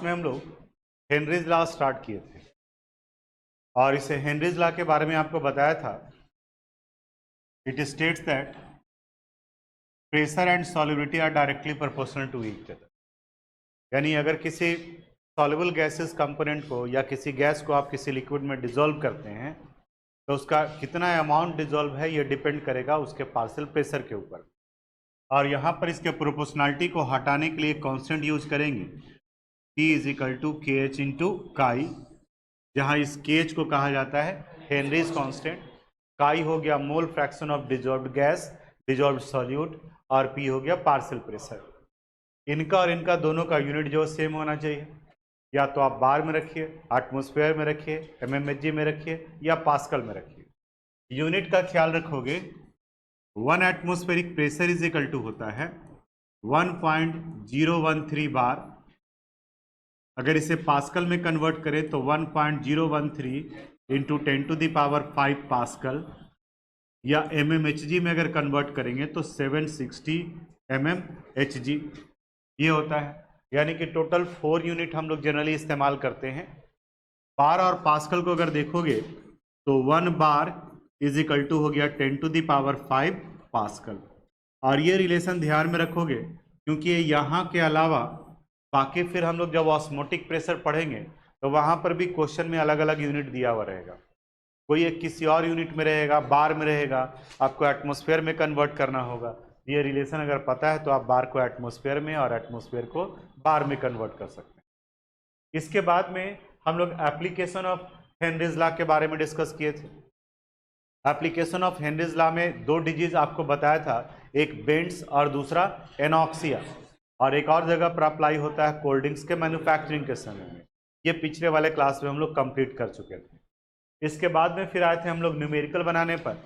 में हम लोग हेनरीज लॉ स्टार्ट किए थे और इसे हेनरीज लॉ के बारे में आपको बताया था। It states that pressure and solubility are directly proportional to each other. यानी अगर किसी सॉल्युबल गैसेस कंपोनेंट को या किसी गैस को आप किसी लिक्विड में डिसॉल्व करते हैं तो उसका कितना अमाउंट डिसॉल्व है ये डिपेंड करेगा उसके पार्शियल प्रेशर के ऊपर। और यहाँ पर इसके प्रोपोर्शनलिटी को हटाने के लिए कांस्टेंट यूज करेंगे P इज इक्वल टू के एच इंटू काई, जहाँ इस के एच को कहा जाता है हेनरीज कांस्टेंट, काई हो गया मोल fraction of dissolved gas, dissolved solute, और P हो गया पार्शियल प्रेशर। इनका और इनका दोनों का यूनिट जो सेम होना चाहिए, या तो आप बार में रखिए, एटमॉस्फेयर में रखिए, mmHg में रखिए या पास्कल में रखिए। यूनिट का ख्याल रखोगे 1 atmospheric pressure is equal to होता है 1.013 बार। अगर इसे पास्कल में कन्वर्ट करें तो 1.013 इंटू 10⁵ पास्कल, या mmHg में अगर कन्वर्ट करेंगे तो 760 mmHg ये होता है। यानी कि टोटल 4 यूनिट हम लोग जनरली इस्तेमाल करते हैं। बार और पास्कल को अगर देखोगे तो 1 बार इज इक्वल टू हो गया 10⁵ पास्कल। और ये रिलेशन ध्यान में रखोगे क्योंकि यहाँ के अलावा बाकी फिर हम लोग जब ऑस्मोटिक प्रेशर पढ़ेंगे तो वहाँ पर भी क्वेश्चन में अलग अलग यूनिट दिया हुआ रहेगा। कोई एक किसी और यूनिट में रहेगा, बार में रहेगा, आपको एटमॉस्फेयर में कन्वर्ट करना होगा। ये रिलेशन अगर पता है तो आप बार को एटमॉस्फेयर में और एटमॉस्फेयर को बार में कन्वर्ट कर सकते हैं। इसके बाद में हम लोग एप्लीकेशन ऑफ हेनरीज लॉ के बारे में डिस्कस किए थे। एप्लीकेशन ऑफ हेनरीज लॉ में 2 डिजीज आपको बताया था, एक बेंट्स और दूसरा एनॉक्सिया, और एक और जगह पर अप्लाई होता है कोल्ड ड्रिंक्स के मैन्युफैक्चरिंग के समय में। ये पिछले वाले क्लास में हम लोग कंप्लीट कर चुके थे। इसके बाद में फिर आए थे हम लोग न्यूमेरिकल बनाने पर,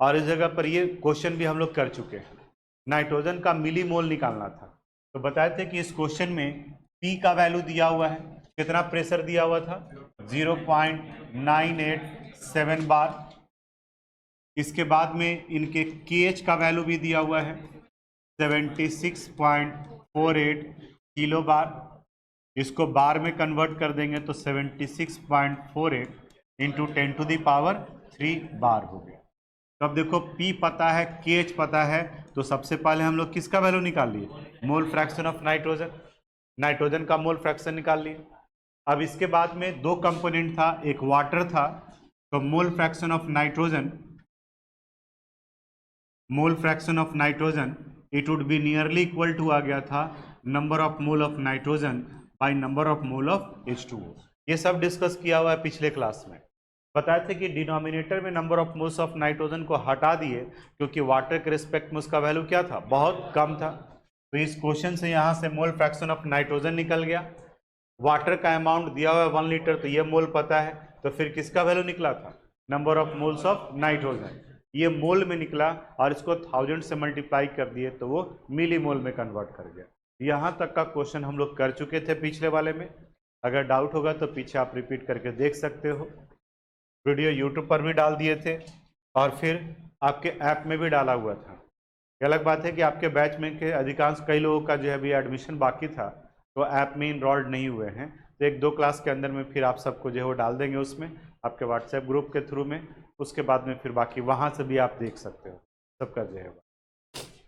और इस जगह पर ये क्वेश्चन भी हम लोग कर चुके हैं। नाइट्रोजन का मिली मोल निकालना था, तो बताए थे कि इस क्वेश्चन में P का वैल्यू दिया हुआ है, कितना प्रेशर दिया हुआ था 0.987 बार। इसके बाद में इनके KH का वैल्यू भी दिया हुआ है 76.48 किलो बार। इसको बार में कन्वर्ट कर देंगे तो 76.48 इंटू 10⁻³ बार हो गया। तो अब देखो P पता है, KH पता है, तो सबसे पहले हम लोग किसका वैल्यू निकाल लिए, मोल फ्रैक्शन ऑफ नाइट्रोजन, नाइट्रोजन का मोल फ्रैक्शन निकाल लिए। अब इसके बाद में 2 कंपोनेंट था, एक वाटर था, तो mole fraction of nitrogen it would be nearly equal to आ गया था number of mole of nitrogen by number of mole of H2O। ये सब डिस्कस किया हुआ है पिछले क्लास में। बताए थे कि डिनोमिनेटर में number of moles of nitrogen को हटा दिए क्योंकि वाटर के रिस्पेक्ट में उसका वैल्यू क्या था, बहुत कम था। तो इस क्वेश्चन से यहाँ से मोल फ्रैक्शन ऑफ नाइट्रोजन निकल गया। वाटर का अमाउंट दिया हुआ है 1 लीटर, तो ये मोल पता है, तो फिर किसका वैल्यू निकला था, number of moles of nitrogen, ये मोल में निकला, और इसको 1000 से मल्टीप्लाई कर दिए तो वो मिली मोल में कन्वर्ट कर गया। यहाँ तक का क्वेश्चन हम लोग कर चुके थे पिछले वाले में। अगर डाउट होगा तो पीछे आप रिपीट करके देख सकते हो। वीडियो यूट्यूब पर भी डाल दिए थे और फिर आपके ऐप में भी डाला हुआ था। ये अलग बात है कि आपके बैच में के अधिकांश कई लोगों का जो है अभी एडमिशन बाकी था, तो ऐप में इनरोल्ड नहीं हुए हैं, तो 1-2 क्लास के अंदर में फिर आप सबको जो है वो डाल देंगे उसमें, आपके व्हाट्सएप ग्रुप के थ्रू में। उसके बाद में फिर बाकी वहाँ से भी आप देख सकते हो सबका जो है।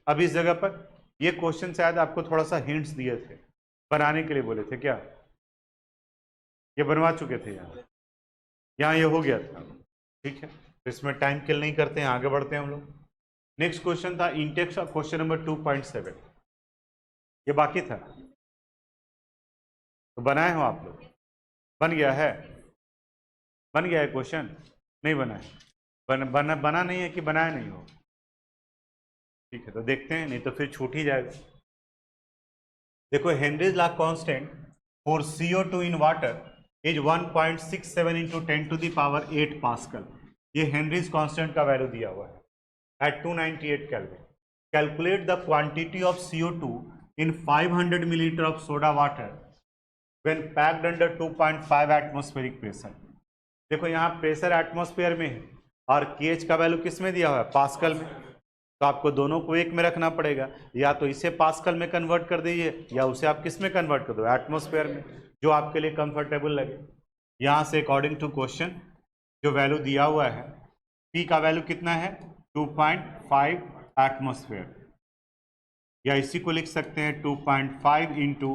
अब इस जगह पर ये क्वेश्चन शायद आपको थोड़ा सा हिंट्स दिए थे, बनाने के लिए बोले थे क्या, ये बनवा चुके थे यहाँ ये हो गया था, ठीक है। तो इसमें टाइम किल नहीं करते हैं, आगे बढ़ते हैं हम लोग। नेक्स्ट क्वेश्चन था इंटेक्स ऑफ क्वेश्चन नंबर 2.7, ये बाकी था, तो बनाए हो आप लोग, बन गया है, बन गया है क्वेश्चन, नहीं बना है, बना नहीं है कि बनाया नहीं हो, ठीक है। तो देखते हैं, नहीं तो फिर छूट ही जाएगा। देखो Henry's law constant for CO2 in water is 1.67 into 10⁸ pascal. ये हेनरीज कांस्टेंट का वैल्यू दिया हुआ है at 298 kelvin. Calculate the quantity of CO2 in 500 millilitre of soda water when packed under 2.5 atmospheric pressure. देखो यहाँ प्रेशर एटमॉस्फेयर में है और KH का वैल्यू किस में दिया हुआ है, पास्कल में। तो आपको दोनों को एक में रखना पड़ेगा, या तो इसे पास्कल में कन्वर्ट कर दीजिए या उसे आप किस में कन्वर्ट कर दो, एटमॉस्फेयर में, जो आपके लिए कंफर्टेबल लगे। यहाँ से अकॉर्डिंग टू क्वेश्चन जो वैल्यू दिया हुआ है, P का वैल्यू कितना है 2.5 एटमॉस्फेयर, या इसी को लिख सकते हैं 2.5 इंटू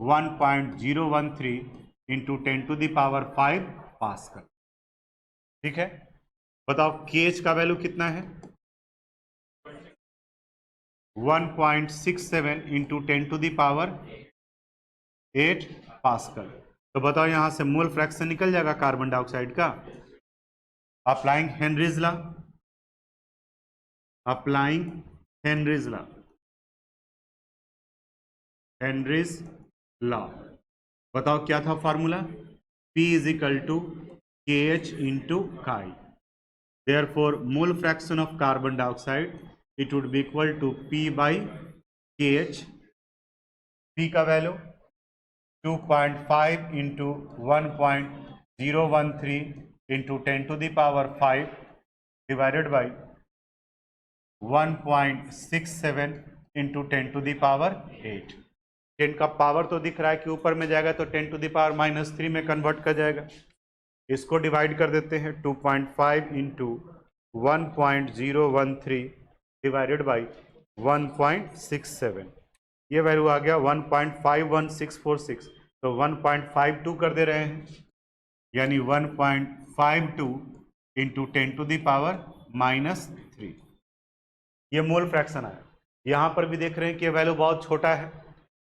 1.013 इंटू 10⁵ पास्कल। ठीक है, बताओ KH का वैल्यू कितना है 1.67 इंटू 10⁸ पास्कल। तो बताओ यहां से मोल फ्रैक्शन निकल जाएगा कार्बन डाइऑक्साइड का। Applying Henry's law, applying Henry's law, Henry's law, बताओ क्या था formula, P is equal to KH into chi. Therefore, mole fraction of carbon dioxide it would be equal to P by KH. P का value 2.5 into 1.013 into 10⁵ divided by 1.67 into 10⁸। 10 का power तो दिख रहा है कि ऊपर में जाएगा तो 10⁻³ में कन्वर्ट कर जाएगा। इसको डिवाइड कर देते हैं 2.5 इंटू 1.013 डिवाइडेड बाई 1.67, ये वैल्यू आ गया 1.51646, तो 1.52 कर दे रहे हैं, यानी 1.52 इंटू 10⁻³ ये मोल फ्रैक्शन आया। यहाँ पर भी देख रहे हैं कि ये वैल्यू बहुत छोटा है,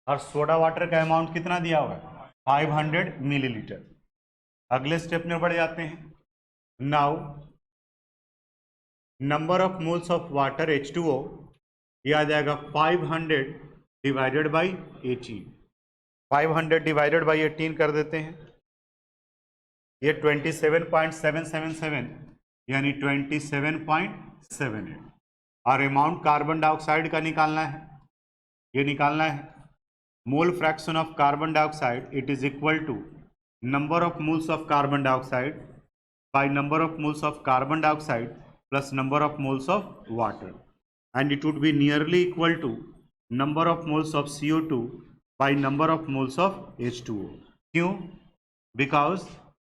और सोडा वाटर का अमाउंट कितना दिया हुआ है 500 मिलीलीटर। अगले स्टेप में बढ़ जाते हैं। Now number of moles of water H2O, ये आ जाएगा 500 डिवाइडेड बाई 18, 500 डिवाइडेड बाई 18 कर देते हैं, ये 27.777 यानी 27.78। और अमाउंट कार्बन डाइऑक्साइड का निकालना है, ये निकालना है mole fraction of carbon dioxide, it is equal to number of moles of carbon dioxide by number of moles of carbon dioxide plus number of moles of water, and it would be nearly equal to number of moles of CO2 by number of moles of H2O. क्यों? Because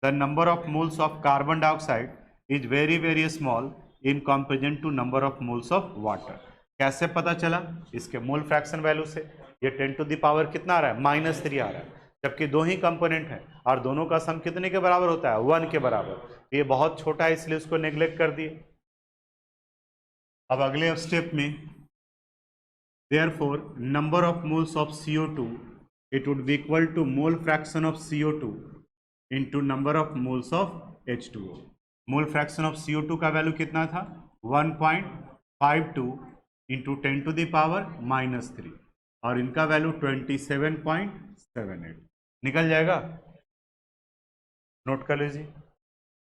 the number of moles of carbon dioxide is very small in comparison to number of moles of water. कैसे पता चला? इसके mole fraction value से। ये 10⁻ कितना आ रहा है -3 आ रहा है, जबकि दो ही कंपोनेंट है और दोनों का सम कितने के बराबर होता है 1 के बराबर। ये बहुत छोटा है इसलिए उसको नेग्लेक्ट कर दिए। अब अगले स्टेप में therefore number of moles of CO2 it would be equal to mole fraction of CO2 into number of moles of H2O. Mole fraction of CO2 का वैल्यू कितना था 1.52 इंटू 10⁻³ और इनका वैल्यू 27.78 निकल जाएगा। नोट कर लीजिए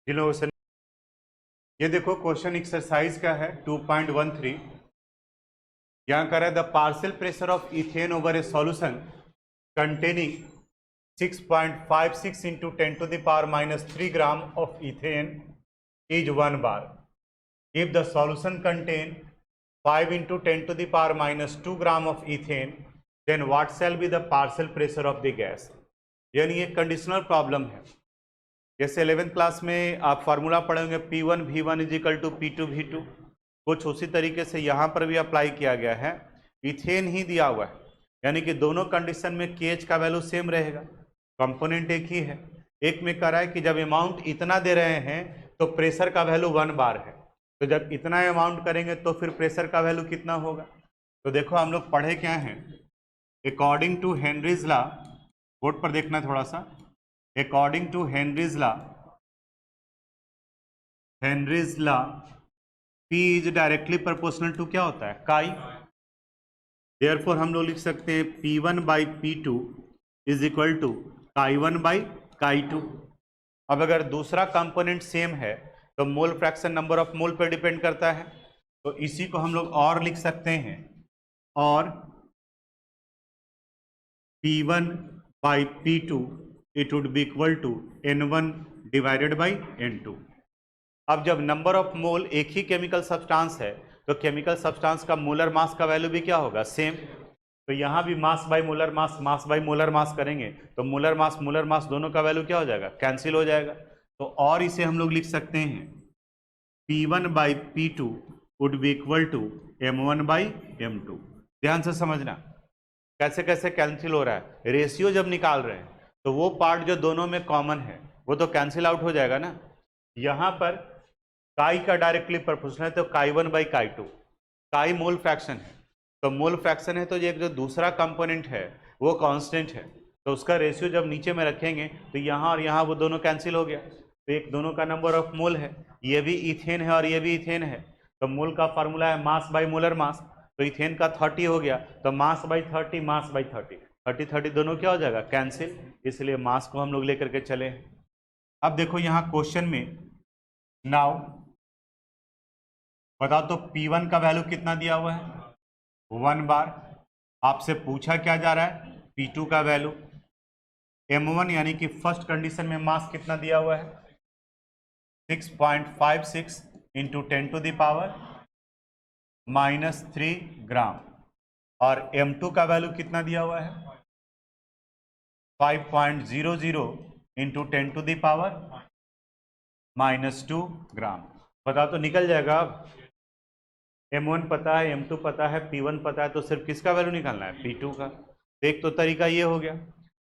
जिन लोगों से। ये देखो क्वेश्चन एक्सरसाइज का है 2.13, यहाँ कर है the partial pressure of ethane over a solution containing 6.56 into 10⁻³ gram of ethane is 1 bar. If the solution contain 5 into 10⁻² gram of ethane then what shall be the partial pressure of the gas. यानी ये conditional problem है। जैसे 11th class में आप formula पढ़ेंगे P1 V1 is equal to P2 V2, कुछ उसी तरीके से यहाँ पर भी अप्लाई किया गया है। इथेन ही दिया हुआ है, यानी कि दोनों कंडीशन में KH का वैल्यू सेम रहेगा, कंपोनेंट एक ही है। एक में कह रहा है कि जब अमाउंट इतना दे रहे हैं तो प्रेशर का वैल्यू 1 बार है, तो जब इतना अमाउंट करेंगे तो फिर प्रेशर का वैल्यू कितना होगा। तो देखो हम लोग पढ़े क्या हैं, according to Henry's law, board पर देखना थोड़ा सा, according to Henry's law P is directly proportional to क्या होता है काई। देयरफॉर हम लोग लिख सकते हैं P1 by P2 is equal to chi by chi. अब अगर दूसरा कंपोनेंट सेम है तो mole fraction number of mole पर डिपेंड करता है, तो इसी को हम लोग और लिख सकते हैं, और P1 by P2 it would be equal to N1 divided by N2। अब जब नंबर ऑफ मोल एक ही केमिकल सब्सटेंस है तो केमिकल सब्सटेंस का मोलर मास का वैल्यू भी क्या होगा, सेम। तो यहाँ भी mass by molar mass, mass by molar mass करेंगे तो मोलर मास दोनों का वैल्यू क्या हो जाएगा, कैंसिल हो जाएगा। तो और इसे हम लोग लिख सकते हैं P1 by P2 would be equal to M1 by M2। ध्यान से समझना कैसे कैसे कैंसिल हो रहा है। रेशियो जब निकाल रहे हैं तो वो पार्ट जो दोनों में कॉमन है वो तो कैंसिल आउट हो जाएगा ना। यहाँ पर काई का डायरेक्टली प्रोपोर्शनल है तो काई1 बाई काई2, काई मोल फ्रैक्शन है तो मोल फ्रैक्शन है तो ये जो दूसरा कंपोनेंट है वो कांस्टेंट है, तो उसका रेशियो जब नीचे में रखेंगे तो यहाँ और यहाँ वो दोनों कैंसिल हो गया। तो एक दोनों का नंबर ऑफ मोल है, ये भी इथेन है और ये भी इथेन है, तो मोल का फार्मूला है मास बाई मोलर मास। तो इथेन का 30 हो गया तो मास बाई 30, मास बाई 30, 30 दोनों क्या हो जाएगा, कैंसिल। इसलिए मास को हम लोग लेकर के चले। अब देखो यहाँ क्वेश्चन में नाउ बताओ तो P1 का वैल्यू कितना दिया हुआ है, 1 बार। आपसे पूछा क्या जा रहा है, P2 का वैल्यू। M1 यानी कि फर्स्ट कंडीशन में मास कितना दिया हुआ है, 6.56 इंटू 10⁻³ ग्राम। और M2 का वैल्यू कितना दिया हुआ है, 5.00 इंटू 10⁻² ग्राम। बताओ तो निकल जाएगा। M1 पता है, M2 पता है, P1 पता है, तो सिर्फ किसका वैल्यू निकालना है, P2 का। एक तो तरीका ये हो गया।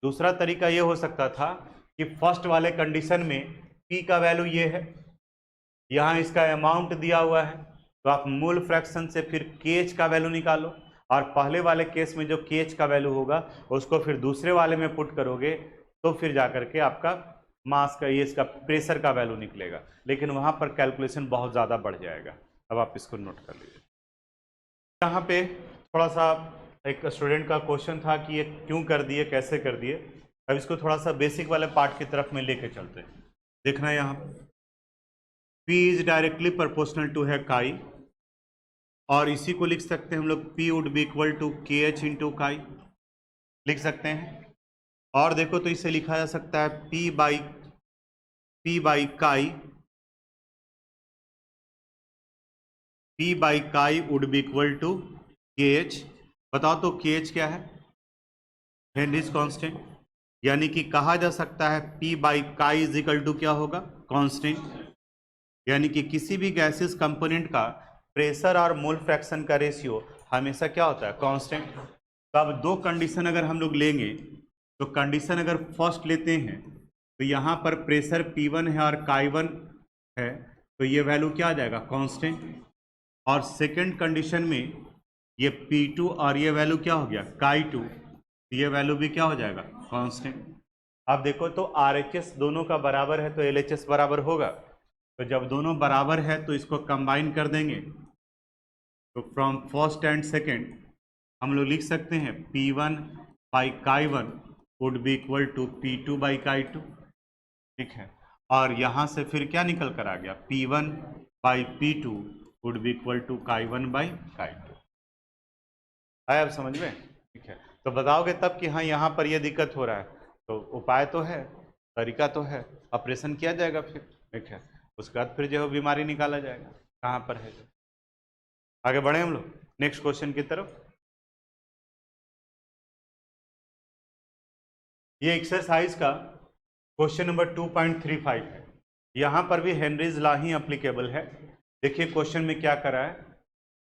दूसरा तरीका ये हो सकता था कि फर्स्ट वाले कंडीशन में P का वैल्यू ये है, यहाँ इसका अमाउंट दिया हुआ है, तो आप मूल फ्रैक्शन से फिर KH का वैल्यू निकालो और पहले वाले केस में जो KH का वैल्यू होगा उसको फिर दूसरे वाले में पुट करोगे तो फिर जाकर के आपका मास का ये इसका प्रेशर का वैल्यू निकलेगा, लेकिन वहाँ पर कैलकुलेशन बहुत ज़्यादा बढ़ जाएगा। अब आप इसको नोट कर लीजिए। यहाँ पे थोड़ा सा एक स्टूडेंट का क्वेश्चन था कि ये क्यों कर दिए, कैसे कर दिए। अब इसको थोड़ा सा बेसिक वाले पार्ट की तरफ में लेके चलते हैं। देखना यहाँ P is directly proportional to है काई, और इसी को लिख सकते हैं हम लोग P would be equal to KH into chi, लिख सकते हैं। और देखो तो इसे लिखा जा सकता है P by chi would be equal to KH। बताओ तो KH क्या है, हेनरीज कांस्टेंट, यानी कि कहा जा सकता है P बाई काई इज इक्वल टू क्या होगा, कांस्टेंट। यानी कि किसी भी गैसेस कंपोनेंट का प्रेशर और मोल फ्रैक्शन का रेशियो हमेशा क्या होता है, कांस्टेंट। तो अब दो कंडीशन अगर हम लोग लेंगे तो कंडीशन अगर फर्स्ट लेते हैं तो यहाँ पर प्रेशर P1 है और काई1 है तो ये वैल्यू क्या आ जाएगा, कांस्टेंट। और सेकंड कंडीशन में ये P2 और ये वैल्यू क्या हो गया, काई2, ये वैल्यू भी क्या हो जाएगा, कांस्टेंट। अब देखो तो RHS दोनों का बराबर है तो LHS बराबर होगा, तो जब दोनों बराबर है तो इसको कंबाइन कर देंगे तो फ्रॉम फर्स्ट एंड सेकंड हम लोग लिख सकते हैं P1 by chi would be equal to P2 by chi, ठीक है। और यहाँ से फिर क्या निकल कर आ गया, P1 by P2 would be equal to chi by chi. आया अब समझ में, ठीक है। तो बताओगे तब कि हाँ यहाँ पर ये दिक्कत हो रहा है, तो उपाय तो है, तरीका तो है, ऑपरेशन किया जाएगा फिर, ठीक है। उसके बाद फिर जो बीमारी निकाला जाएगा कहाँ पर है। आगे बढ़े हम लोग नेक्स्ट क्वेश्चन की तरफ। ये एक्सरसाइज का क्वेश्चन नंबर 2.35 है। यहाँ पर भी हेनरीज लॉ ही अप्लीकेबल है। देखिए क्वेश्चन में क्या करा है,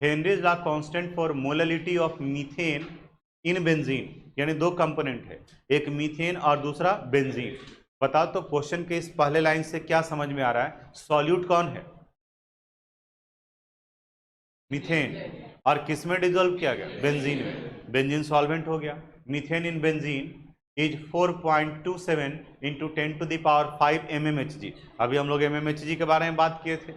Henry's law constant for molality of methane in benzene, यानी दो कंपोनेंट है, एक मीथेन और दूसरा बेंजीन। बताओ तो क्वेश्चन के इस पहले लाइन से क्या समझ में आ रहा है, सॉल्यूट कौन है, मीथेन, और किस में डिजोल्व किया गया, बेंजीन में, बेंजीन सॉल्वेंट हो गया। Methane in benzene is 4.27 into 10⁵ mmHg। अभी हम लोग mmHg के बारे में बात किए थे।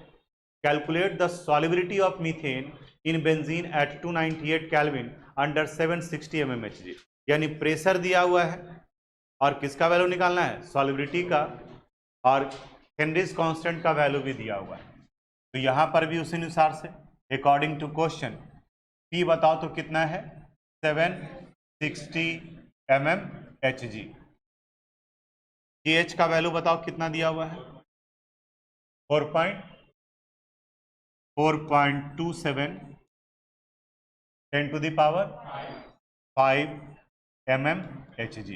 Calculate the solubility of methane in benzene at 298 kelvin under 760 mmHg, यानी प्रेशर दिया हुआ है और किसका वैल्यू निकालना है, सॉल्युबिलिटी का, और हेनरीज कांस्टेंट का वैल्यू भी दिया हुआ है। तो यहाँ पर भी उसी अनुसार से अकॉर्डिंग टू क्वेश्चन P बताओ तो कितना है, 760 mmHg। KH का वैल्यू बताओ कितना दिया हुआ है, 4. 4.27 10 to the power 5 mmHg.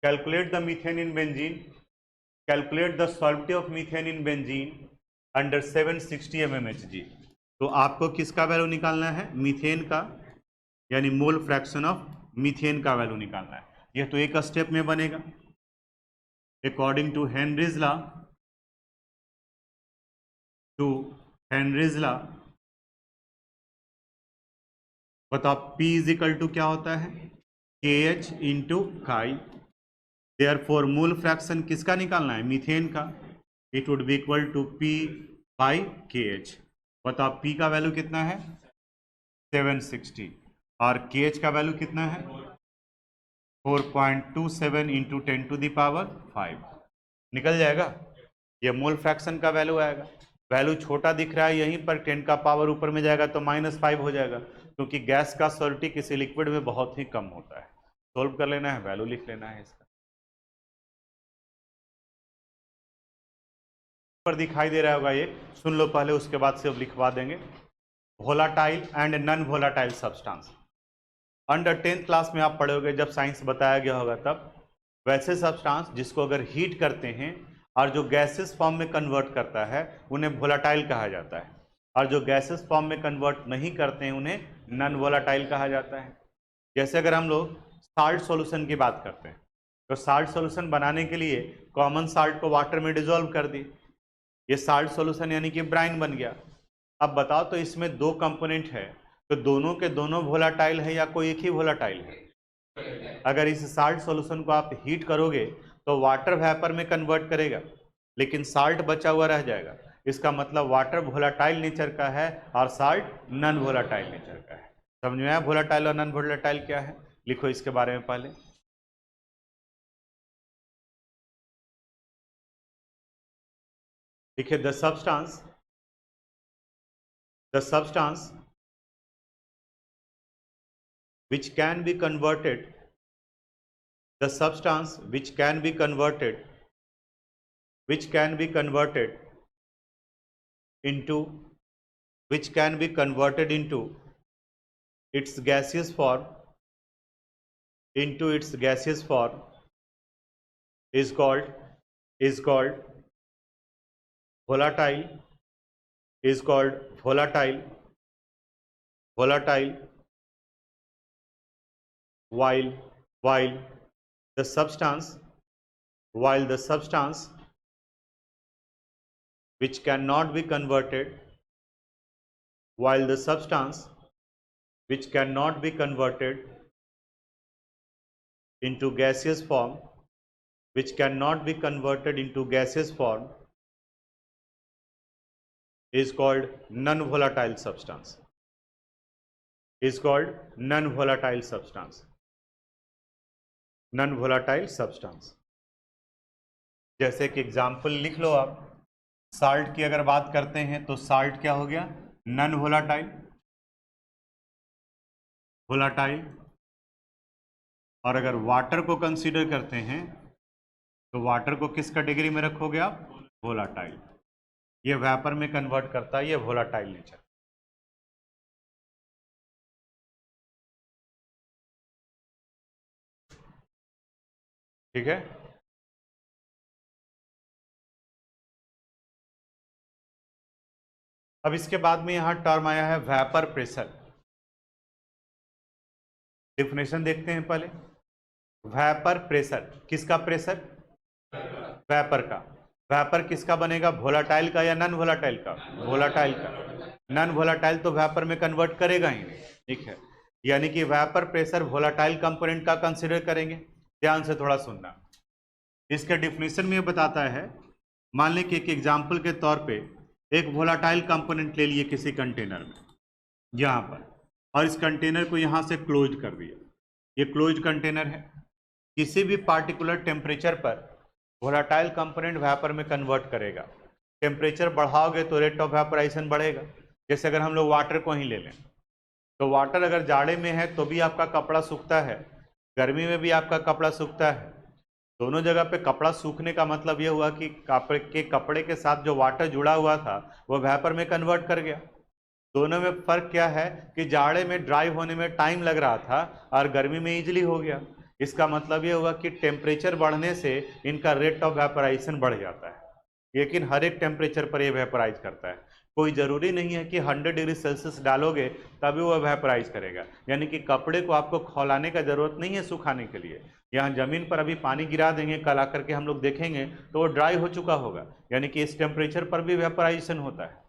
Calculate the methane in benzene. Calculate the solubility of methane in benzene under 760 mmHg. तो आपको किसका वैल्यू निकालना है? मीथेन का, यानी मोल फ्रैक्शन ऑफ मीथेन का वैल्यू निकालना है। यह तो एक स्टेप में बनेगा। अकॉर्डिंग टू हेनरीज लॉ, बताओ P इज इक्वल टू क्या होता है? KH into chi. Therefore mole fraction किसका निकालना है? मीथेन का। It would be equal to P by KH। बताओ P का वैल्यू कितना है? 760 और KH का वैल्यू कितना है? 4.27 इंटू 10 टू द पावर 5। निकल जाएगा। ये मोल फ्रैक्शन का वैल्यू आएगा। वैल्यू छोटा दिख रहा है यहीं पर, 10 का पावर ऊपर में जाएगा तो -5 हो जाएगा, क्योंकि गैस का सॉलिडिटी किसी लिक्विड में बहुत ही कम होता है। सोल्व कर लेना है, वैल्यू लिख लेना है इसका। पर दिखाई दे रहा होगा, ये सुन लो पहले, उसके बाद से अब लिखवा देंगे। Volatile and non volatile substance. Under 10th class में आप पढ़ोगे, जब साइंस बताया गया होगा तब। वैसे सब्सटेंस जिसको अगर हीट करते हैं और जो गैसेस फॉर्म में कन्वर्ट करता है उन्हें वोलाटाइल कहा जाता है, और जो गैसेस फॉर्म में कन्वर्ट नहीं करते हैं उन्हें नॉन वोलाटाइल कहा जाता है। जैसे अगर हम लोग साल्ट सॉल्यूशन की बात करते हैं, तो साल्ट सॉल्यूशन बनाने के लिए कॉमन साल्ट को वाटर में डिजोल्व कर दी, ये साल्ट सॉल्यूशन यानी कि ब्राइन बन गया। अब बताओ तो इसमें दो कंपोनेंट है, तो दोनों के दोनों वोलाटाइल है या कोई एक ही वोलाटाइल है? अगर इस साल्ट सॉल्यूशन को आप हीट करोगे तो वाटर वेपर में कन्वर्ट करेगा, लेकिन साल्ट बचा हुआ रह जाएगा। इसका मतलब वाटर वोलाटाइल नेचर का है और साल्ट नॉन वोलाटाइल नेचर का है। समझ में आया वोलाटाइल और नॉन वोलाटाइल क्या है? लिखो इसके बारे में पहले। देखिए, the substance which can be converted, the substance which can be converted into its gaseous form is called volatile, while the substance which cannot be converted into gaseous form is called non-volatile substance. Non-volatile substance। जैसे कि example लिख लो आप। Salt की अगर बात करते हैं तो साल्ट क्या हो गया? Non volatile. और अगर वाटर को कंसीडर करते हैं तो वाटर को किस कैटेगरी में रखोगे आप? वोलाटाइल। ये वेपर में कन्वर्ट करता है, ये वोलाटाइल नेचर। ठीक है। अब इसके बाद में यहां टर्म आया है वेपर प्रेशर। डिफिनेशन देखते हैं पहले। वेपर प्रेशर, किसका प्रेशर? वेपर का। वेपर किसका बनेगा? वोलाटाइल का या नॉन वोलाटाइल का? वोलाटाइल का। नॉन वोलाटाइल तो वेपर में कन्वर्ट करेगा ही नहीं। ठीक है, यानी कि वेपर प्रेशर वोलाटाइल कंपोनेंट का कंसीडर करेंगे। ध्यान से थोड़ा सुनना। इसके डिफिनेशन में बताता है, मान लें कि एक एग्जाम्पल के तौर पे एक वोलाटाइल कंपोनेंट ले लिए किसी कंटेनर में यहाँ पर, और इस कंटेनर को यहाँ से क्लोज कर दिया। ये क्लोज कंटेनर है। किसी भी पार्टिकुलर टेम्परेचर पर वोलाटाइल कंपोनेंट वेपर में कन्वर्ट करेगा। टेम्परेचर बढ़ाओगे तो रेट ऑफ वेपराइजेशन बढ़ेगा। जैसे अगर हम लोग वाटर को ही ले लें, तो वाटर अगर जाड़े में है तो भी आपका कपड़ा सूखता है, गर्मी में भी आपका कपड़ा सूखता है। दोनों जगह पे कपड़ा सूखने का मतलब ये हुआ कि कपड़े के साथ जो वाटर जुड़ा हुआ था वो वेपर में कन्वर्ट कर गया। दोनों में फर्क क्या है कि जाड़े में ड्राई होने में टाइम लग रहा था और गर्मी में इजीली हो गया। इसका मतलब ये हुआ कि टेम्परेचर बढ़ने से इनका रेट ऑफ वेपराइजेशन बढ़ जाता है, लेकिन हर एक टेम्परेचर पर ये वेपराइज करता है। कोई ज़रूरी नहीं है कि 100 डिग्री सेल्सियस डालोगे तभी वो वेपराइज करेगा, यानी कि कपड़े को आपको खौलाने का ज़रूरत नहीं है सुखाने के लिए। यहाँ ज़मीन पर अभी पानी गिरा देंगे, कल आकर के हम लोग देखेंगे तो वो ड्राई हो चुका होगा, यानी कि इस टेम्परेचर पर भी वेपराइजेशन होता है।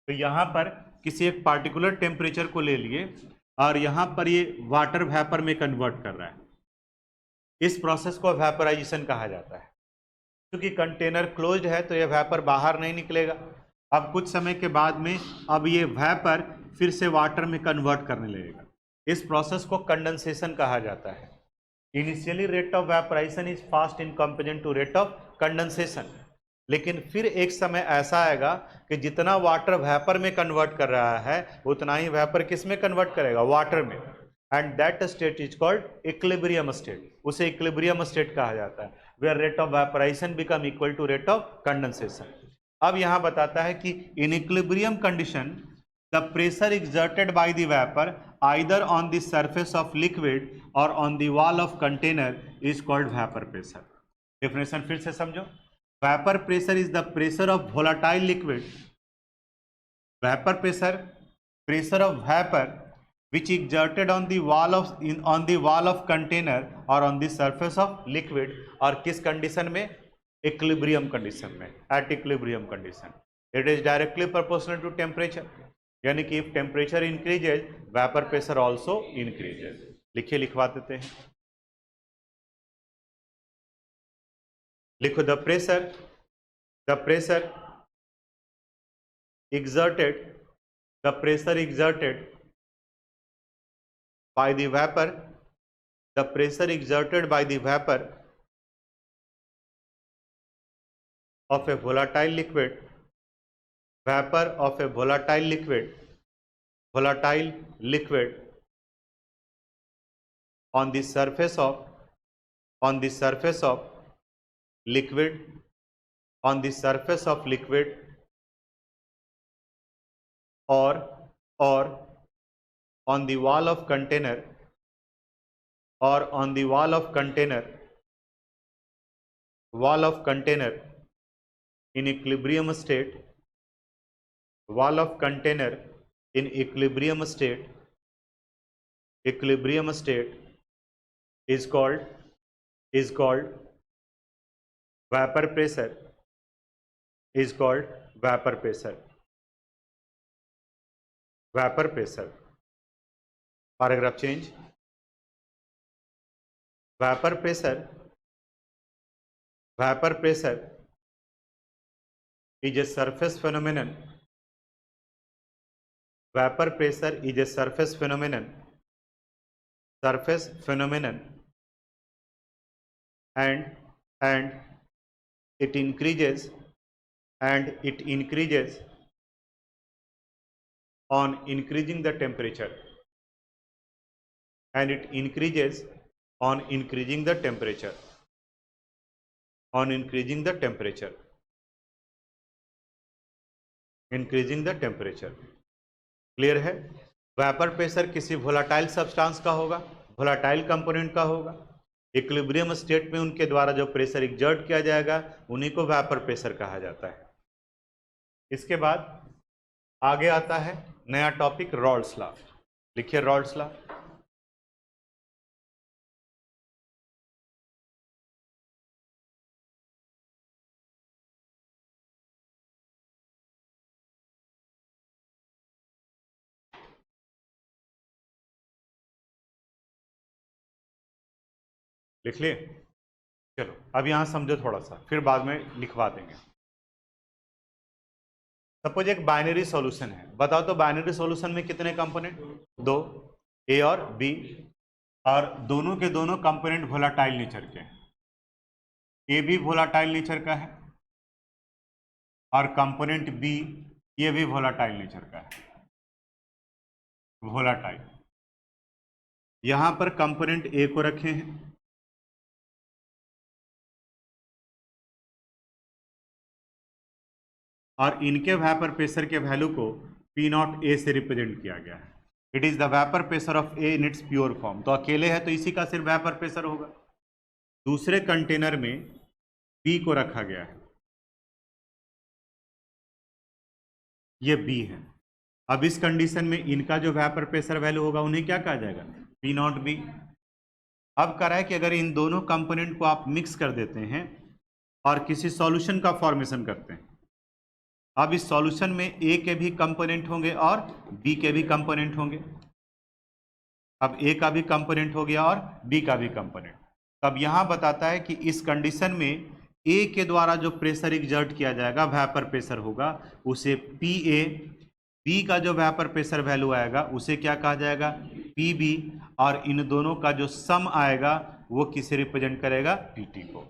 तो यहाँ पर किसी एक पार्टिकुलर टेम्परेचर को ले लिए और यहाँ पर ये वाटर वेपर में कन्वर्ट कर रहा है। इस प्रोसेस को वेपराइजेशन कहा जाता है। क्योंकि कंटेनर क्लोज्ड है तो ये वेपर बाहर नहीं निकलेगा। अब कुछ समय के बाद में अब ये वेपर फिर से वाटर में कन्वर्ट करने लगेगा। इस प्रोसेस को कंडेंसेशन कहा जाता है। Initially rate of vaporisation is fast in comparison to rate of condensation, लेकिन फिर एक समय ऐसा आएगा कि जितना वाटर वेपर में कन्वर्ट कर रहा है उतना ही वेपर किस में कन्वर्ट करेगा, वाटर में। And that state is called equilibrium state. उसे इक्विलिब्रियम स्टेट कहा जाता है, where rate of vaporisation become equal to rate of condensation. अब यहां बताता है कि in equilibrium condition the pressure exerted by the vapour either on the surface of liquid और on the wall of container is called vapour pressure. Definition फिर से समझो। Vapor pressure is the pressure of volatile liquid. Vapor pressure, pressure of vapor which exerted on the wall of container or on the surface of liquid, और किस condition में, equilibrium condition में, at equilibrium condition. It is directly proportional to temperature, यानी कि if temperature increases vapour pressure also increases. लिखिए, लिखवा देते हैं। लिखो, the pressure exerted by the vapor, the pressure exerted by the vapor of a volatile liquid, vapor of a volatile liquid on the surface of liquid, on the surface of liquid or on the wall of container, or on the wall of container in equilibrium state, wall of container in equilibrium state is called vapor pressure, is called vapor pressure. Vapor pressure. Paragraph change. Vapor pressure is a surface phenomenon. Vapor pressure is a surface phenomenon, and it increases on increasing the temperature, and it increases on increasing the temperature, clear है। Vapour pressure किसी volatile substance का होगा, volatile component का होगा। Equilibrium state में उनके द्वारा जो प्रेशर एक्सर्ट किया जाएगा उन्हीं को वेपर प्रेशर कहा जाता है। इसके बाद आगे आता है नया टॉपिक, रॉल्स लॉ। लिखिए, रॉल्स लॉ। लिख लिए? चलो अब यहां समझो थोड़ा सा, फिर बाद में लिखवा देंगे। सपोज एक बाइनरी सॉल्यूशन है, बताओ तो बाइनरी सॉल्यूशन में कितने कंपोनेंट? दो, ए और बी, और दोनों के दोनों कंपोनेंट वोलाटाइल नेचर के हैं। ए भी वोलाटाइल नेचर का है और कंपोनेंट बी ये भी वोलाटाइल नेचर का है। वोलाटाइल, यहां पर कंपोनेंट ए को रखे हैं और इनके वेपर प्रेशर के वैल्यू को पी नॉट ए से रिप्रेजेंट किया गया है। It is the vapour pressure of A in its pure form. तो अकेले है तो इसी का सिर्फ वेपर प्रेशर होगा। दूसरे कंटेनर में बी को रखा गया है, ये बी है। अब इस कंडीशन में इनका जो वेपर प्रेशर वैल्यू होगा उन्हें क्या कहा जाएगा, पी नॉट बी। अब कह रहा है कि अगर इन दोनों कंपोनेंट को आप मिक्स कर देते हैं और किसी सॉल्यूशन का फॉर्मेशन करते हैं, अब इस सॉल्यूशन में ए के भी कंपोनेंट होंगे और बी के भी कंपोनेंट होंगे। अब ए का भी कंपोनेंट हो गया और बी का भी कंपोनेंट। तब यहां बताता है कि इस कंडीशन में ए के द्वारा जो प्रेशर एग्जर्ट किया जाएगा, वेपर प्रेशर होगा, उसे पी ए। बी का जो वेपर प्रेशर वैल्यू आएगा उसे क्या कहा जाएगा, पी बी। और इन दोनों का जो सम आएगा वो किसे रिप्रेजेंट करेगा, पीटी को।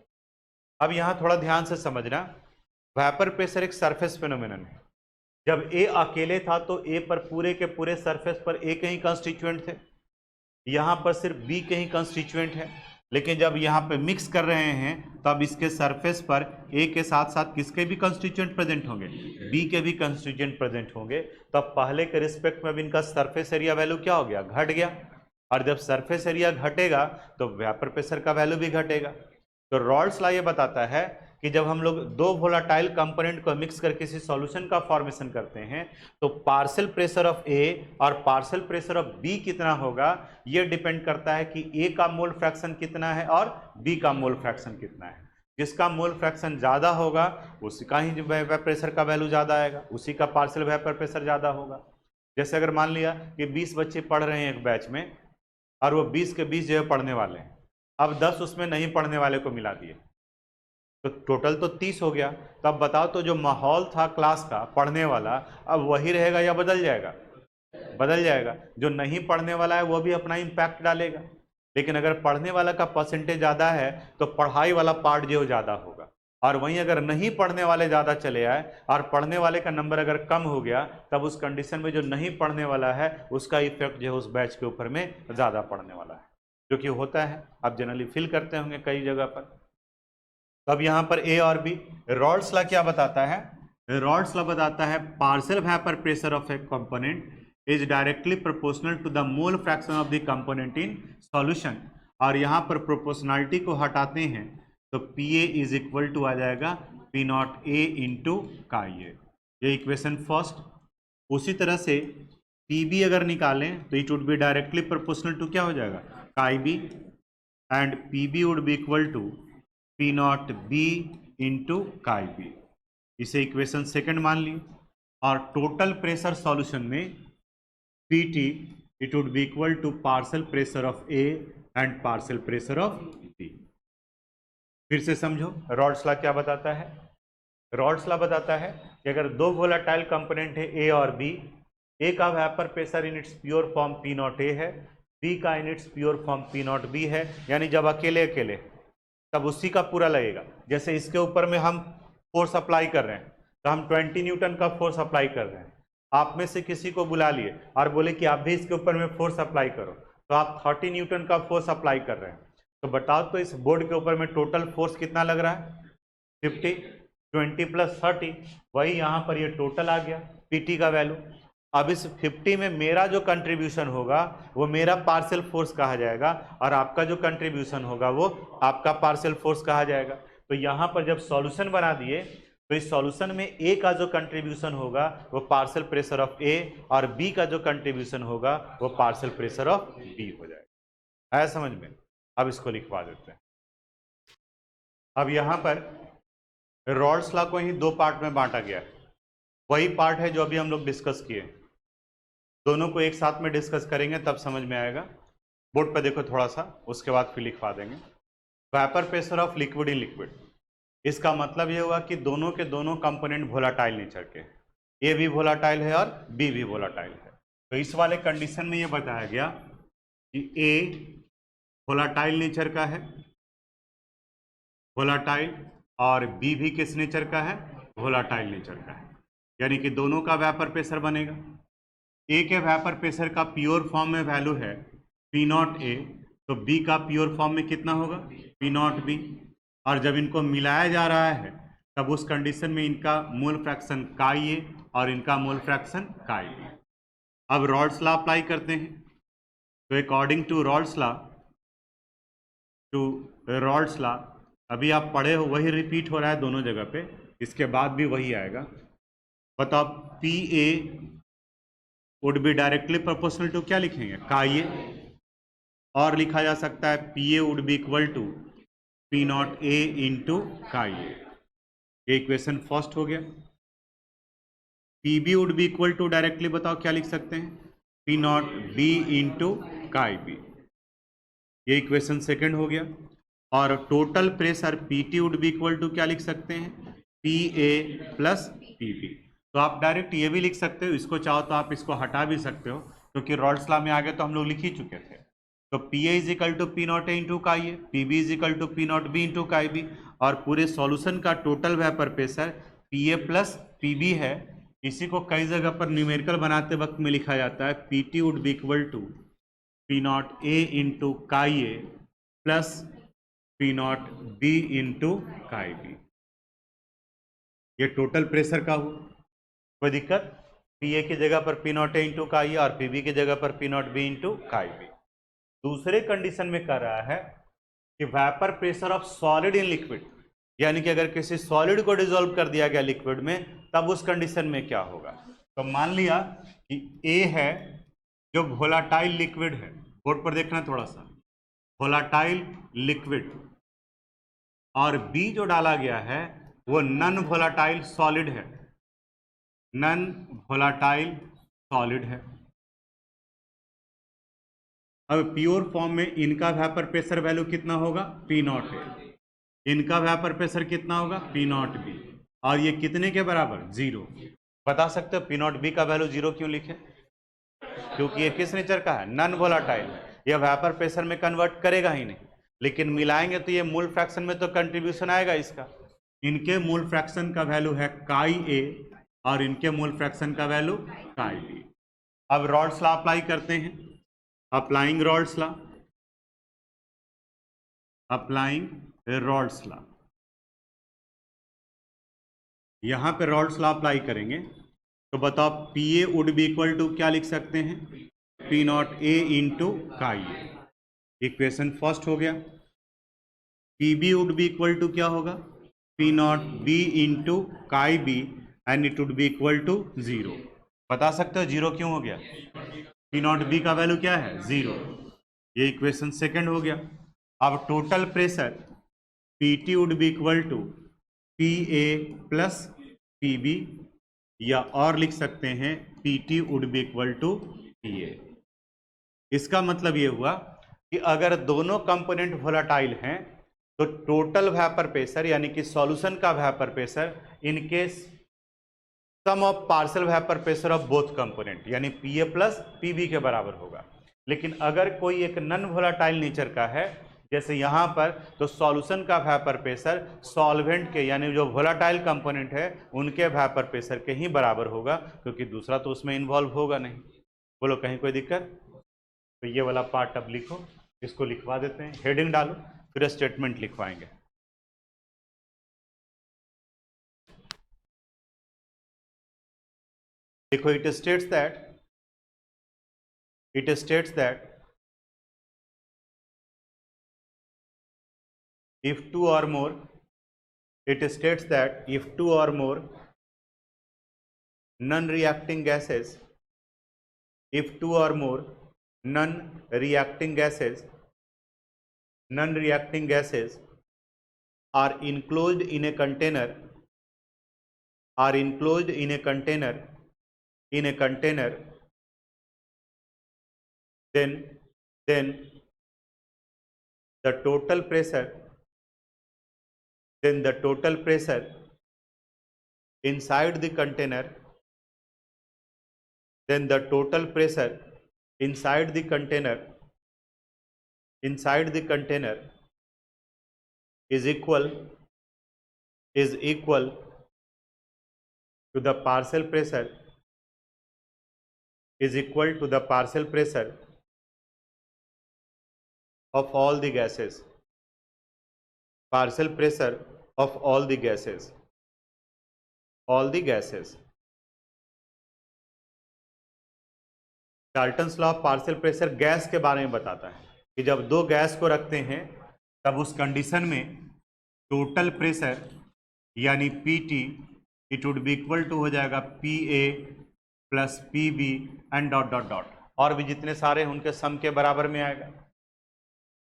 अब यहां थोड़ा ध्यान से समझना, वेपर प्रेशर एक सरफेस फिनोमेनन है। जब ए अकेले था तो ए पर पूरे के पूरे सरफेस पर ए के ही कंस्टिट्यूएंट थे, यहां पर सिर्फ बी के ही कंस्टिट्यूएंट है। लेकिन जब यहाँ पे मिक्स कर रहे हैं तब इसके सरफेस पर ए के साथ साथ किसके भी कंस्टिट्यूएंट प्रेजेंट होंगे, बी के भी कंस्टिट्यूएंट प्रेजेंट होंगे। तब पहले के रिस्पेक्ट में अब इनका सरफेस एरिया वैल्यू क्या हो गया, घट गया। और जब सरफेस एरिया घटेगा तो वेपर प्रेशर का वैल्यू भी घटेगा। तो रॉल्स लॉ ये बताता है कि जब हम लोग दो वोलाटाइल कंपोनेंट को मिक्स करके किसी सॉल्यूशन का फॉर्मेशन करते हैं तो पार्शियल प्रेशर ऑफ ए और पार्शियल प्रेशर ऑफ बी कितना होगा, ये डिपेंड करता है कि ए का मोल फ्रैक्शन कितना है और बी का मोल फ्रैक्शन कितना है। जिसका मोल फ्रैक्शन ज़्यादा होगा उसका ही वेपर प्रेशर का वैल्यू ज़्यादा आएगा, उसी का पार्शियल वेपर प्रेशर ज़्यादा होगा। जैसे अगर मान लिया कि 20 बच्चे पढ़ रहे हैं एक बैच में और वो 20 के 20 जगह पढ़ने वाले हैं, अब 10 उसमें नहीं पढ़ने वाले को मिला दिए तो टोटल तो 30 हो गया। तो अब बताओ तो जो माहौल था क्लास का पढ़ने वाला अब वही रहेगा या बदल जाएगा, बदल जाएगा। जो नहीं पढ़ने वाला है वो भी अपना इम्पैक्ट डालेगा। लेकिन अगर पढ़ने वाला का परसेंटेज ज़्यादा है तो पढ़ाई वाला पार्ट जो ज़्यादा होगा। और वहीं अगर नहीं पढ़ने वाले ज़्यादा चले आए और पढ़ने वाले का नंबर अगर कम हो गया तब उस कंडीशन में जो नहीं पढ़ने वाला है उसका इफेक्ट जो है उस बैच के ऊपर में ज़्यादा पढ़ने वाला है, जो कि होता है, आप जनरली फील करते होंगे कई जगह पर। अब यहाँ पर ए और बी, रॉल्स लॉ क्या बताता है, रॉल्स लॉ बताता है partial vapour pressure of a component is directly proportional to the mole fraction of the component in solution. और यहाँ पर प्रोपोर्शनलिटी को हटाते हैं तो P A is equal to आ जाएगा P naught A into chi A, ये इक्वेशन फर्स्ट। उसी तरह से पी बी अगर निकालें तो it would be directly proportional to क्या हो जाएगा, chi B, and P B would be equal to P naught B into chi B. इसे इक्वेशन सेकंड मान ली। और टोटल प्रेशर सॉल्यूशन में P T it would be equal to partial pressure of A and partial pressure of B. फिर से समझो Rawls law क्या बताता है, रॉल्स लॉ बताता है कि अगर दो वोलाटाइल कंपोनेंट है ए और बी, ए का vapour pressure in its pure form P naught ए है, बी का in its pure form P naught B है, यानी जब अकेले अकेले तब उसी का पूरा लगेगा। जैसे इसके ऊपर में हम फोर्स अप्लाई कर रहे हैं तो हम 20 न्यूटन का फोर्स अप्लाई कर रहे हैं। आप में से किसी को बुला लिए और बोले कि आप भी इसके ऊपर में फोर्स अप्लाई करो, तो आप 30 न्यूटन का फोर्स अप्लाई कर रहे हैं। तो बताओ तो इस बोर्ड के ऊपर में टोटल फोर्स कितना लग रहा है, 50, 20 प्लस 30, वही यहाँ पर ये टोटल आ गया पीटी का वैल्यू। अब इस 50 में मेरा जो कंट्रीब्यूशन होगा वो मेरा पार्शियल फोर्स कहा जाएगा और आपका जो कंट्रीब्यूशन होगा वो आपका पार्शियल फोर्स कहा जाएगा। तो यहाँ पर जब सॉल्यूशन बना दिए तो इस सॉल्यूशन में ए का जो कंट्रीब्यूशन होगा वो पार्शियल प्रेशर ऑफ ए और बी का जो कंट्रीब्यूशन होगा वो पार्शियल प्रेशर ऑफ बी हो जाएगा। आया समझ में? अब इसको लिखवा देते हैं। अब यहाँ पर रॉल्स लॉ को ही दो पार्ट में बांटा गया है, वही पार्ट है जो अभी हम लोग डिस्कस किए। दोनों को एक साथ में डिस्कस करेंगे तब समझ में आएगा। बोर्ड पे देखो थोड़ा सा, उसके बाद फिर लिखवा देंगे। Vapour pressure of liquid in liquid, इसका मतलब ये हुआ कि दोनों के दोनों कंपोनेंट वोलाटाइल नेचर के, ए भी वोलाटाइल है और बी भी वोलाटाइल है। तो इस वाले कंडीशन में ये बताया गया कि ए वोलाटाइल नेचर का है, वोलाटाइल, और बी भी किस नेचर का है, वोलाटाइल नेचर का है, यानी कि दोनों का वेपर प्रेशर बनेगा। ए के वेपर प्रेशर का प्योर फॉर्म में वैल्यू है पी नॉट ए, तो बी का प्योर फॉर्म में कितना होगा, पी नॉट बी। और जब इनको मिलाया जा रहा है तब उस कंडीशन में इनका मोल फ्रैक्शन काई ए और इनका मोल फ्रैक्शन काई बी। अब रॉल्स लॉ अप्लाई करते हैं। तो अकॉर्डिंग टू रॉल्स लॉ अभी आप पढ़े हो वही रिपीट हो रहा है दोनों जगह पे, इसके बाद भी वही आएगा। बताओ P A would be directly proportional to क्या लिखेंगे, काई ए, और लिखा जा सकता है P A would be equal to P naught A into chi A. ये इक्वेशन फर्स्ट हो गया। P B would be equal to directly बताओ क्या लिख सकते हैं, P naught B into chi B. ये इक्वेशन सेकंड हो गया। और total pressure P T would be equal to क्या लिख सकते हैं, P A plus P B. तो आप डायरेक्ट ये भी लिख सकते हो, इसको चाहो तो आप इसको हटा भी सकते हो, क्योंकि रॉल्स लॉ में आगे तो हम लोग लिख ही चुके थे। तो P A is equal to P naught A into chi A, P B is equal to P naught B into chi B, और पूरे सॉल्यूशन का total vapour pressure P A plus P B है। इसी को कई जगह पर numerical बनाते वक्त में लिखा जाता है P T would be equal to P naught A into chi A plus P naught B into chi B. ये टोटल प्रेशर का हुआ, कोई दिक्कत। पी ए की जगह पर P naught A into chi A और पी बी की जगह पर P naught B into chi B. दूसरे कंडीशन में कर रहा है कि vapour pressure of solid in liquid, यानी कि अगर किसी सॉलिड को डिसॉल्व कर दिया गया लिक्विड में, तब उस कंडीशन में क्या होगा। तो मान लिया कि ए है जो वोलाटाइल लिक्विड है, बोर्ड पर देखना थोड़ा सा, वोलाटाइल लिक्विड, और बी जो डाला गया है वो नन वोलाटाइल सॉलिड है, नन वोलाटाइल सॉलिड है। अब प्योर फॉर्म में इनका वेपर प्रेशर वैल्यू कितना होगा, पी नॉट है, इनका वेपर प्रेशर कितना होगा, पी नॉट बी, और ये कितने के बराबर, 0। बता सकते हो पी नॉट बी का वैल्यू 0 क्यों लिखे, क्योंकि ये किस नेचर का है, नन वोलाटाइल, ये वेपर प्रेशर में कन्वर्ट करेगा ही नहीं, लेकिन मिलाएंगे तो ये मूल फ्रैक्शन में तो कंट्रीब्यूशन आएगा इसका। इनके मूल फ्रैक्शन का वैल्यू है काई ए और इनके मूल फ्रैक्शन का वैल्यू काई बी। अब रॉल्स लॉ अप्लाई करते हैं, applying Raoult's law, applying Raoult's law. यहां पे रॉल्स लॉ अप्लाई करेंगे तो बताओ P A would be equal to क्या लिख सकते हैं, P naught A into chi A. Equation first हो गया। P B would be equal to क्या होगा, P naught B into chi B, and it would be equal to 0। बता सकते हो 0 क्यों हो गया, पी नॉट बी का वैल्यू क्या है, 0। ये इक्वेशन सेकंड हो गया। अब total pressure P T would be equal to P A plus P B, या और लिख सकते हैं P T would be equal to P ए। इसका मतलब ये हुआ कि अगर दोनों कंपोनेंट वोलाटाइल हैं तो टोटल वेपर प्रेशर यानी कि सॉल्यूशन का वेपर प्रेशर इनके sum of partial vapour pressure of both component यानी P A plus P B के बराबर होगा। लेकिन अगर कोई एक नन वोलाटाइल नेचर का है जैसे यहाँ पर, तो सॉल्यूशन का वेपर प्रेशर सॉल्वेंट के यानी जो वोलाटाइल कंपोनेंट है उनके वेपर प्रेशर के ही बराबर होगा, क्योंकि दूसरा तो उसमें इन्वॉल्व होगा नहीं। बोलो कहीं कोई दिक्कत। तो ये वाला पार्ट अब लिखो, इसको लिखवा देते हैं, हेडिंग डालो, फिर स्टेटमेंट लिखवाएंगे। देखो it states that if two or more, it states that if two or more non-reacting gases, if two or more non-reacting gases are enclosed in a container, then the total pressure inside the container is equal to the partial pressure of all the gases, partial pressure of all the gases। All the gases. Dalton's law of partial pressure gas के बारे में बताता है कि जब दो gas को रखते हैं तब उस कंडीशन में टोटल प्रेशर यानी PT it would be equal to हो जाएगा P A plus P B and dot dot dot, और भी जितने सारे उनके सम के बराबर में आएगा।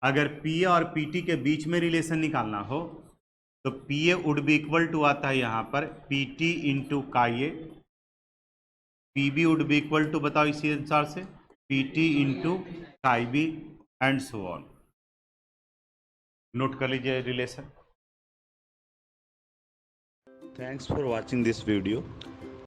अगर पी ए और पीटी के बीच में रिलेशन निकालना हो तो P A would be equal to आता है यहाँ पर P T into chi A, P B would be equal to बताओ इसी अनुसार से P T into chi B and so on. Note कर लीजिए relation. Thanks for watching this video.